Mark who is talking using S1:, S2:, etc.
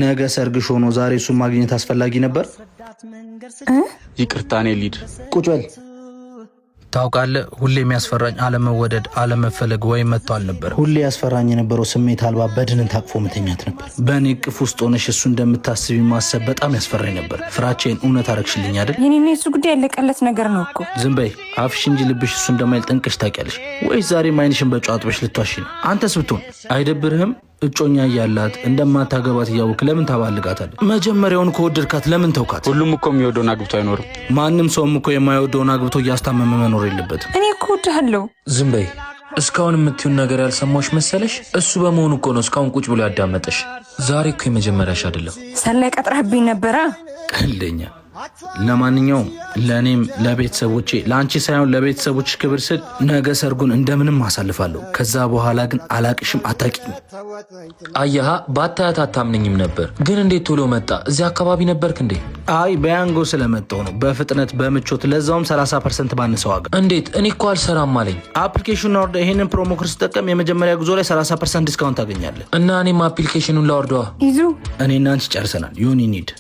S1: ነገ ሰርግሽ ሆኖ ዛሬ እሱን ማግኘት አስፈላጊ ነበር።
S2: ይቅርታ እኔ ልሂድ።
S1: ቁጭ በል።
S3: ታውቃለህ፣ ሁሌ የሚያስፈራኝ አለመወደድ፣ አለመፈለግ ወይም መጥቶ አልነበር።
S1: ሁሌ ያስፈራኝ የነበረው ስሜት አልባ በድንን ታቅፎ መተኛት ነበር።
S3: በእኔ እቅፍ ውስጥ ሆነሽ እሱ እንደምታስቢ ማሰብ በጣም ያስፈራኝ ነበር። ፍራቼን እውነት አረግሽልኝ አይደል?
S4: የኔና የሱ ጉዳይ ያለቀለት ነገር ነው እኮ።
S3: ዝም በይ አፍሽ እንጂ ልብሽ እሱ እንደማይል ጠንቅሽ ታውቂያለሽ። ወይስ ዛሬም ዓይንሽን በጨው አጥበሽ ልትዋሺ ነው? አንተስ ብትሆን አይደብርህም? እጮኛ እያላት እንደማታገባት እያወቅ ለምን ታባልጋታለህ? መጀመሪያውን ከወደድካት ለምን ተውካት?
S2: ሁሉም እኮ የሚወደውን አግብቶ አይኖርም።
S3: ማንም ሰውም እኮ የማይወደውን አግብቶ እያስታመመ መኖር የለበትም።
S4: እኔ እኮ እወድሃለሁ።
S5: ዝም በይ። እስካሁን የምትዩን ነገር ያልሰማሽ መሰለሽ? እሱ በመሆኑ እኮ ነው እስካሁን ቁጭ ብሎ ያዳመጠሽ። ዛሬ እኮ የመጀመሪያሽ አይደለም።
S4: ሰላይ ቀጥረህብኝ ነበራ።
S3: ቀልደኛ። ለማንኛውም ለእኔም ለቤተሰቦቼ፣ ለአንቺ ሳይሆን ለቤተሰቦች ክብር ስል ነገ ሰርጉን እንደምንም አሳልፋለሁ። ከዛ በኋላ ግን አላቅሽም፣ አታቂም።
S5: አያሃ ባታያት አታምነኝም ነበር። ግን እንዴት ቶሎ መጣ? እዚህ አካባቢ ነበርክ እንዴ?
S3: አይ በያንጎ ስለመጣው ነው። በፍጥነት በምቾት ለዛውም 30% ባነሰ ዋጋ።
S5: እንዴት? እኔ እኮ አልሰራም አለኝ።
S3: አፕሊኬሽኑን አውርደ ይሄንን ፕሮሞ ኮድ ስትጠቀም የመጀመሪያ ጉዞ ላይ 30% ዲስካውንት ታገኛለህ።
S5: እና እኔም አፕሊኬሽኑን ላወርደዋ።
S4: ይዙ
S3: እኔና አንቺ ጨርሰናል። ዩኒ ኒድ